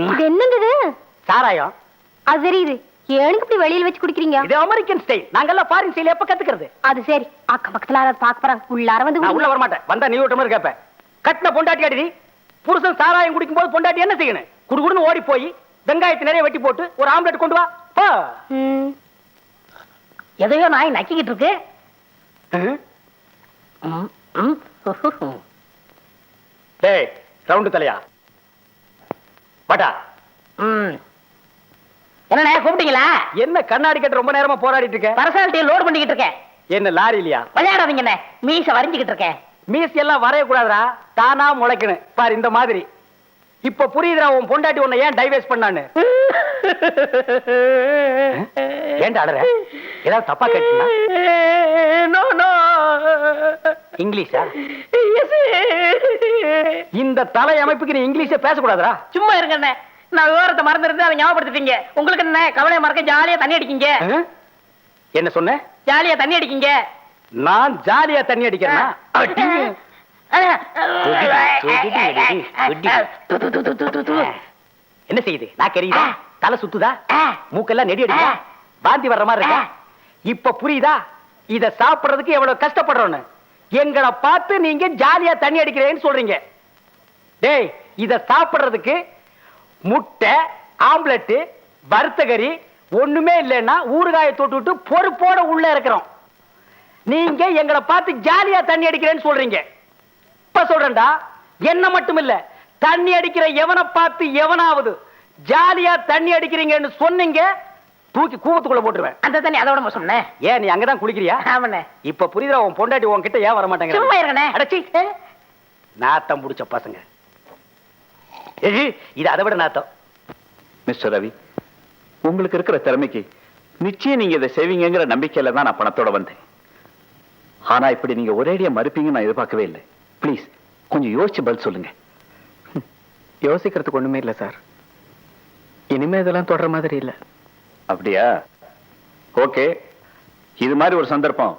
இது என்னங்க இது? சாராயம். அது தெரியுது. ஏனுக்கு இப்படி வெளியில வச்சு குடிக்கிறீங்க? இது அமெரிக்கன் ஸ்டைல். நாங்கெல்லாம் ஃபாரின் ஸ்டைல் எப்ப கத்துக்கிறது? அது சரி. அக்கம் பக்கத்துல யாராவது பாக்க போறாங்க. உள்ளார வந்து நான் உள்ள வர மாட்டேன். வந்தா நீ ஓட்ட மாதிரி கேப்ப. கட்டின பொண்டாட்டி அடி. புருஷன் சாராயம் குடிக்கும் போது பொண்டாட்டி என்ன செய்யணும்? குடுகுடுன்னு ஓடி போய் வெங்காயத்தை நிறைய வெட்டி போட்டு ஒரு ஆம்லெட் கொண்டு வா. போ. எதையோ நாய் நக்கிக்கிட்டு இருக்கு. டேய் ரவுண்டு தலையா. வாடா. என்ன கூப்பிட்டீங்களா? என்ன கண்ணாடி கட்ட ரொம்ப நேரமா போராடிட்டு இருக்க? பர்சனாலிட்டியை லோட் பண்ணிக்கிட்டு இருக்கேன். என்ன லாரி இல்லையா? விளையாடாதீங்க. மீச வரைஞ்சுக்கிட்டு இருக்கேன். மீசி எல்லாம் வரைய கூடாதுடா. தானா முளைக்கணும். பாரு இந்த மாதிரி. இப்ப புரியுதுடா உன் பொண்டாட்டி உன்னை ஏன் டைவர்ஸ் பண்ணான்னு. ஏன்டா அழற? ஏதாவது தப்பா கேட்டீங்களா? இங்கிலீஷா? இந்த தலை அமைப்புக்கு நீ இங்கிலீஷ பேசக்கூடாதுடா. சும்மா இருங்க. நான் விவரத்தை மறந்துருந்து அதை ஞாபகப்படுத்திட்டீங்க. உங்களுக்கு என்ன கவலையை மறக்க ஜாலியா தண்ணி அடிக்கீங்க. என்ன சொன்ன? ஜாலியா தண்ணி அடிக்கீங்க. நான் ஜாலியா தண்ணி அடிக்கிறேன்னா என்ன செய்யுது? நான் கெரியுதா? தலை சுத்துதா? மூக்கெல்லாம் நெடி அடிக்குதா? வாந்தி வர்ற மாதிரி இருக்கா? இப்ப புரியுதா இத சாப்பிடுறதுக்கு எவ்வளவு கஷ்டப்படுறோன்னு? எங்களை பார்த்து நீங்க ஜாலியா தண்ணி அடிக்கிறேன்னு சொல்றீங்க. டேய் இத சாப்பிடுறதுக்கு முட்டை, ஆம்லெட், வறுத்தகரி ஒண்ணுமே இல்லைன்னா ஊறுகாயை தொட்டுட்டு பொறுப்போட உள்ள இருக்கிறோம். நீங்க எங்களை பார்த்து ஜாலியா தண்ணி அடிக்கிறேன்னு சொல்றீங்க. இப்ப சொல்றேன்டா, என்ன மட்டும் இல்ல தண்ணி அடிக்கிற எவனை பார்த்து எவனாவது ஜாலியா தண்ணி அடிக்கிறீங்கன்னு சொன்னீங்க, தூக்கி கூவத்துக்குள்ள போட்டுருவேன். அந்த தண்ணி அதோட சொன்னேன். ஏன் நீ அங்கதான் குளிக்கிறியா? ஆமாண்ணே. இப்ப புரியுதா உன் பொண்டாட்டி உன்கிட்ட ஏன் வர மாட்டேங்க? சும்மா இருங்கண்ணே. அடச்சி நாத்தம் புடிச்ச பசங்க. இது அதை விட நாத்தம். மிஸ்டர் ரவி, உங்களுக்கு இருக்கிற திறமைக்கு நிச்சயம் நீங்க இதை செய்வீங்கிற நம்பிக்கையில தான் நான் பணத்தோட வந்தேன். ஆனா இப்படி நீங்க ஒரேடியா மறுப்பீங்க நான் எதிர்பார்க்கவே இல்லை. ப்ளீஸ் கொஞ்சம் யோசிச்சு பதில் சொல்லுங்க. யோசிக்கிறதுக்கு ஒண்ணுமே இல்லை சார். இனிமே இதெல்லாம் தொடர மாதிரி இல்லை. அப்படியா? ஓகே, இது மாதிரி ஒரு சந்தர்ப்பம்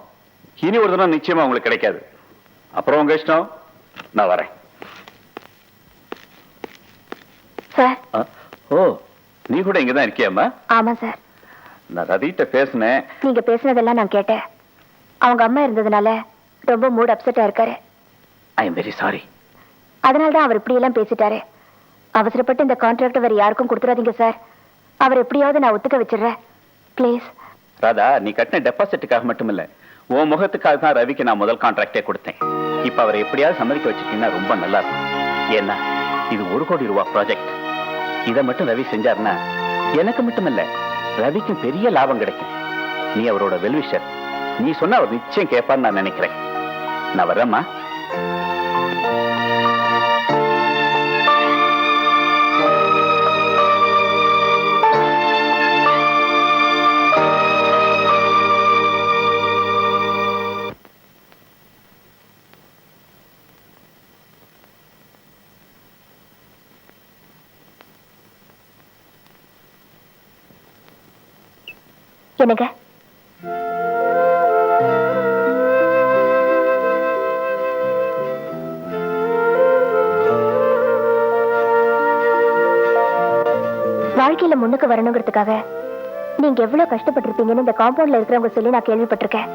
இனி ஒரு தினம் நிச்சயமா உங்களுக்கு கிடைக்காது. அப்புறம் உங்க இஷ்டம். நான் வரேன். சார். ஓ, நீ கூட இங்கதான் இருக்கியாமா? ஆமா சார். நான் ரவிட்ட பேசினேன். நீங்க பேசினதெல்லாம் நான் கேட்டேன். அவங்க அம்மா இருந்ததுனால ரொம்ப மூட் அப்செட்டா இருக்காரு. I am very sorry. அதனாலதான் அவர் இப்படி எல்லாம் பேசிட்டாரு. அவசரப்பட்டு இந்த கான்ட்ராக்ட் வேற யாருக்கும் கொடுத்துறாதீங்க சார். அவர் எப்படியாவது நான் ஒத்துக்க வச்சிடுறேன். ப்ளீஸ். ராதா, நீ கட்டின டெபாசிட்டுக்காக மட்டும் இல்ல, உன் முகத்துக்காக தான் ரவிக்கு நான் முதல் கான்ட்ராக்டே கொடுத்தேன். இப்ப அவரை எப்படியாவது சம்மதிக்க வச்சுட்டீங்கன்னா ரொம்ப நல்லா இருக்கும். ஏன்னா இது 1 கோடி ரூபாய் ப்ராஜெக்ட். இதை மட்டும் ரவி செஞ்சாருன்னா எனக்கு மட்டும் இல்ல, ரவிக்கும் பெரிய லாபம் கிடைக்கும். நீ அவரோட வெல்விஷர். நீ சொன்ன அவர் நிச்சயம் கேட்பான்னு நான் நினைக்கிறேன். நான் வரேம்மா. என்னங்க? வாழ்க்கையில முன்னுக்கு வரணுங்கிறதுக்காக நீங்க எவ்வளவு கஷ்டப்பட்டிருப்பீங்கன்னு இந்த காம்பவுண்ட்ல இருக்கிறவங்க சொல்லி நான் கேள்விப்பட்டிருக்கேன்.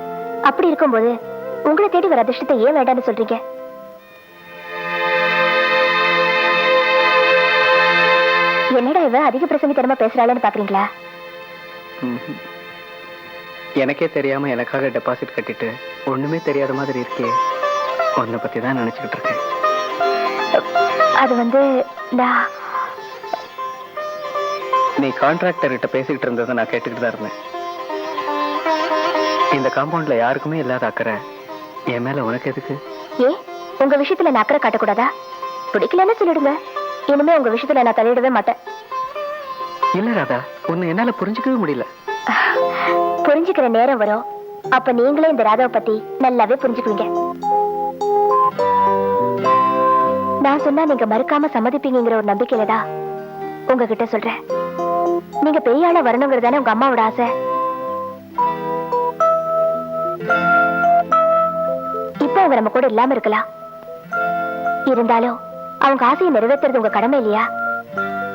அப்படி இருக்கும்போது உங்களை தேடி வர அதிர்ஷ்டத்தை ஏன் வேண்டாம்னு சொல்றீங்க? என்னடா இவ அதிக பிரசங்கித்தனமா பேசுறாளன்னு பாக்குறீங்களா? எனக்கே தெரியாம எனக்காக டெபாசிட் கட்டிட்டு ஒண்ணுமே தெரியாத மாதிரி இருக்கே. உன்னை பத்தி தான் நினைச்சுக்கிட்டு இருக்கேன். அது வந்து நான் நீ கான்ட்ராக்டர் கிட்ட பேசிக்கிட்டு இருந்ததை நான் கேட்டுக்கிட்டு தான் இருந்தேன். இந்த காம்பவுண்ட்ல யாருக்குமே இல்லாத அக்கறை என் மேல உனக்கு எதுக்கு? ஏ, உங்க விஷயத்துல நான் அக்கறை காட்டக்கூடாதா? பிடிக்கலன்னு சொல்லிடுங்க. இனிமே உங்க விஷயத்துல நான் தலையிடவே மாட்டேன். இல்ல ராதா, உன்னை என்னால புரிஞ்சுக்கவே முடியல. புரிஞ்சுக்கிற நேரம் வரும். அப்ப நீங்களே இந்த ராதாவை பத்தி நல்லாவே புரிஞ்சுக்குவீங்க. நான் சொன்னா நீங்க மறுக்காம சம்மதிப்பீங்கிற ஒரு நம்பிக்கையில தான் உங்ககிட்ட சொல்றேன். நீங்க பெரிய ஆளா வரணுங்கிறதானே உங்க அம்மாவோட ஆசை. இப்ப அவங்க நம்ம கூட இல்லாம இருக்கலாம். இருந்தாலும் அவங்க ஆசையை நிறைவேற்றுறது உங்க கடமை இல்லையா?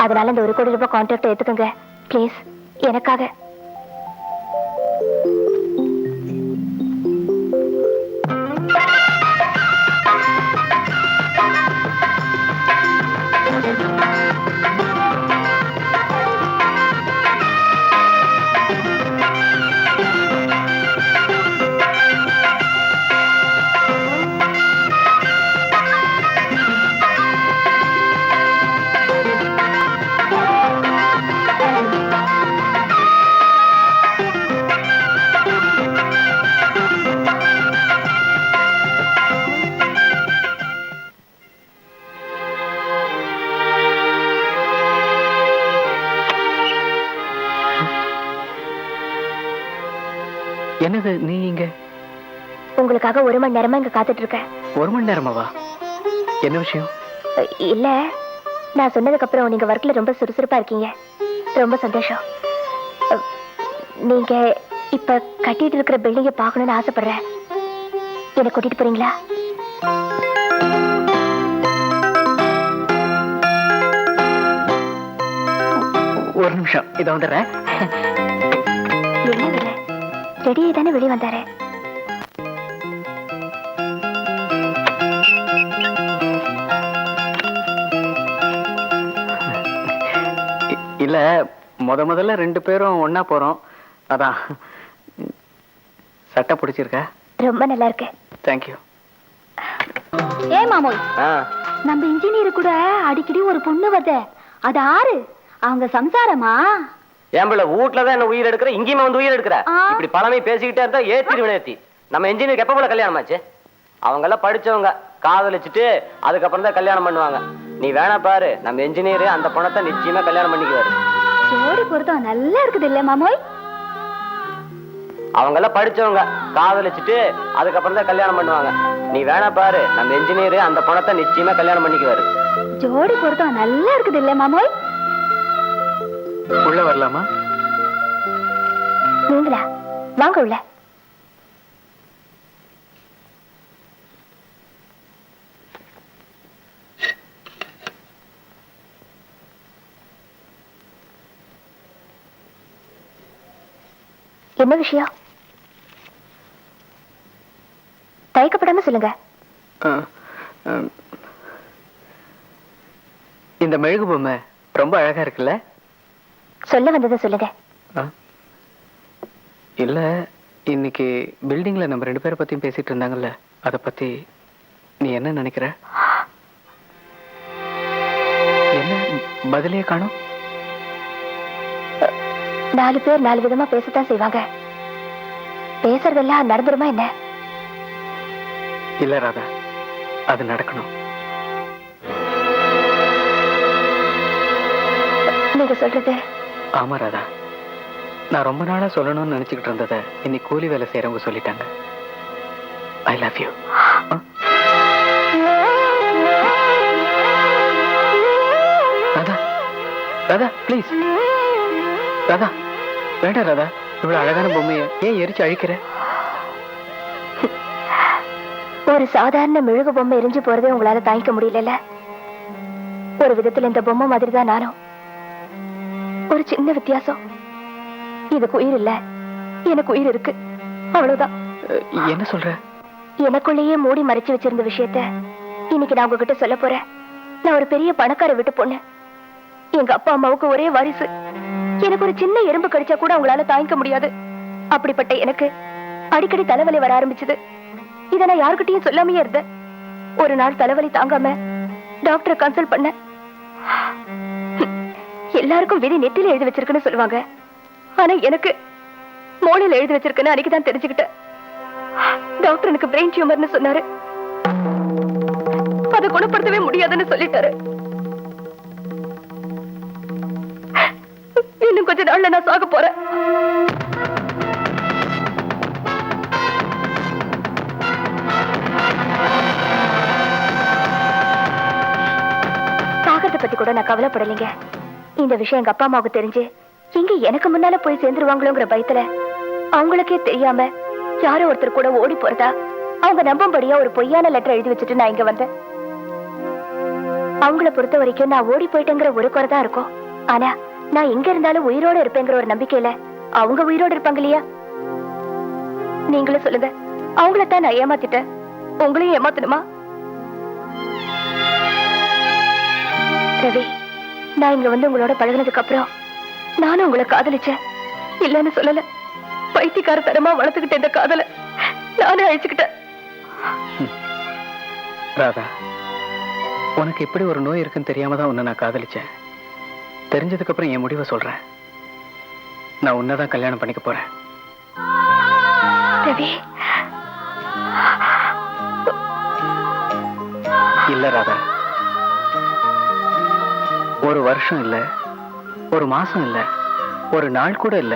அதனால இந்த 1 கோடி ரூபாய் கான்ட்ராக்ட் எடுத்துக்கோங்க ப்ளீஸ், எனக்காக. என்னது நீ இங்க? உங்களுக்காக 1 மணி நேரமா இங்க காத்துட்டு இருக்கேன். 1 மணி நேரமாவா? என்ன விஷயம்? இல்ல, நான் சொன்னதுக்கு அப்புறம் நீங்க ஒர்க்ல ரொம்ப சுறுசுறுப்பா இருக்கீங்க. ரொம்ப சந்தோஷம். நீங்க இப்ப கட்டிட்டு இருக்கிற பில்டிங்க பார்க்கணும்னு ஆசைப்படுறேன். என்ன கூட்டிட்டு போறீங்களா? ஒரு நிமிஷம், இதை வந்துடுறேன். என்ன விட ரெடியே தானே வெளியே வந்தாரு. இல்ல, முதல்ல 2 பேரும் ஒன்னா போறோம், அதான். சட்டை பிடிச்சிருக்க? ரொம்ப நல்லா இருக்கு. தேங்க்யூ. ஏ மாமோய், நம்ம இன்ஜினியர் கூட அடிக்கடி ஒரு பொண்ணு வருது, அது ஆறு அவங்க சம்சாரமா? ஏம்பல வீட்டுலதான் என்ன உயிர் எடுக்கிற, இங்கேயுமே வந்து உயிர் எடுக்கிற. இப்படி பழமை பேசிக்கிட்டே இருந்தா ஏத்தி. நம்ம இன்ஜினியருக்கு எப்ப போல கல்யாணம் ஆச்சு? அவங்க எல்லாம் படிச்சவங்க, காதலிச்சுட்டு அதுக்கப்புறம் தான் கல்யாணம் பண்ணுவாங்க. நீ வேணா பாரு, நம்ம இன்ஜினியர் அந்த பொண்ணத்தை நிச்சயமா கல்யாணம் பண்ணிக்குவாரு. ஜோடி பொருத்தம் நல்லா இருக்குது இல்ல மாமோய்? அவங்க எல்லாம் படிச்சவங்க, காதலிச்சுட்டு அதுக்கப்புறம் தான் கல்யாணம் பண்ணுவாங்க. நீ வேணா பாரு, நம்ம இன்ஜினியர் அந்த பொண்ணத்தை நிச்சயமா கல்யாணம் பண்ணிக்குவாரு. ஜோடி பொருத்தம் நல்லா இருக்குது இல்ல மாமோய்? உள்ள வரலாமா? நீங்களா? வாங்க உள்ள. என்ன விஷயம்? தயக்கப்படாம சொல்லுங்க. இந்த மெழுகு பொம்மை ரொம்ப அழகா இருக்குல்ல? சொல்ல வந்ததை சொல்லுங்க. இல்ல, இன்னைக்கு பில்டிங்ல நம்ம 2 பேரை பத்தியும் பேசிட்டு இருந்தாங்கல்ல, அத பத்தி நீ என்ன நினைக்கிற? என்ன பதிலே காணோம்? 4 பேர் 4 விதமா பேசத்தான் செய்வாங்க. பேசுறதெல்லாம் நடந்துருமா என்ன? இல்ல ராதா, அது நடக்கணும். நீங்க சொல்றது? ஆமா ராதா, நான் ரொம்ப நாளா சொல்லணும்னு நினைச்சுக்கிட்டு இருந்ததை இன்னைக்கு கூலி வேலை செய்யறவங்க சொல்லிட்டாங்க. I love you. Radha, Radha please. Radha வேண்டாம் ராதா, இவ்வளவு அழகான பொம்மையை ஏன் எரிச்சு அழிக்கிற? ஒரு சாதாரண மெழுகு பொம்மை எரிஞ்சு போறதே உங்களால தாங்கிக்க முடியல. ஒரு விதத்துல இந்த பொம்மை மாதிரி தான் நானும். ஒரு சின்ன வித்தியாசம், இதுக்கு உயிர் இல்ல, எனக்கு உயிர் இருக்கு, அவ்வளவுதான். என்ன சொல்ற? எனக்குள்ளேயே மூடி மறைச்சு வச்சிருந்த விஷயத்த இன்னைக்கு நான் உங்ககிட்ட சொல்ல போறேன். நான் ஒரு பெரிய பணக்கார வீட்டு பொண்ணு. எங்க அப்பா அம்மாவுக்கு ஒரே வாரிசு. எனக்கு ஒரு சின்ன எறும்பு கடிச்சா கூட அவங்களால தாங்கிக்க முடியாது. அப்படிப்பட்ட எனக்கு அடிக்கடி தலைவலி வர ஆரம்பிச்சது. இதை நான் யாருக்கிட்டையும் சொல்லாமையே இருந்தேன். ஒரு நாள் தலைவலி தாங்காம டாக்டரை கன்சல்ட் பண்ண. எல்லாருக்கும் விதி நெத்தில எழுதி வச்சிருக்குன்னு சொல்லுவாங்க, ஆனா எனக்கு மூளையில எழுதி வச்சிருக்குன்னு அன்னைக்குதான் தெரிஞ்சுக்கிட்டேன். டாக்டர் எனக்கு பிரெயின் டியூமர்னு சொன்னாரு. அதை குணப்படுத்தவே முடியாதுன்னு சொல்லிட்டாரு. இன்னும் கொஞ்ச நாள்ல நான் சாக போறேன். சாகத்தை பத்தி கூட நான் கவலைப்படலைங்க. இந்த விஷயம் எங்க அப்பா அம்மாவுக்கு தெரிஞ்சு இங்க எனக்கு முன்னால போய் சேர்ந்துருவாங்களோங்கிற பயத்துல அவங்களுக்கே தெரியாம யாரோ ஒருத்தர் கூட ஓடி போறதா அவங்க நம்பும்படியா ஒரு பொய்யான லெட்டர் எழுதி வச்சுட்டு நான் இங்க வந்தேன். அவங்கள பொறுத்த வரைக்கும் நான் ஓடி போயிட்டேங்கிற ஒரு குறை தான் இருக்கும். ஆனா நான் எங்க இருந்தாலும் உயிரோட இருப்பேங்கிற ஒரு நம்பிக்கையில அவங்க உயிரோட இருப்பாங்க இல்லையா? நீங்களும் சொல்லுங்க, அவங்களத்தான் நான் ஏமாத்திட்டேன், உங்களையும் ஏமாத்தணுமா? ரவி, நான் இங்க வந்து உங்களோட பழகினதுக்கு அப்புறம் நானும் உங்களை காதலிச்சேன், இல்லன்னு சொல்லல. பைத்தியக்காரத்தனமா வளர்த்துக்கிட்ட இந்த காதலை நானே அழிச்சுக்கிட்டேன். ராதா, உனக்கு எப்படி ஒரு நோய் இருக்குன்னு தெரியாம தான் உன்னை நான் காதலிச்சேன். தெரிஞ்சதுக்கு அப்புறம் என் முடிவை சொல்றேன். நான் உன்னதான் கல்யாணம் பண்ணிக்க போறேன். ரவி, இல்ல ராதா, ஒரு வருஷம் இல்ல, ஒரு மாசம் இல்ல, ஒரு நாள் கூட இல்ல,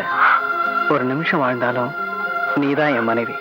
ஒரு நிமிஷம் வாழ்ந்தாலும் நீதான் என் மனைவி.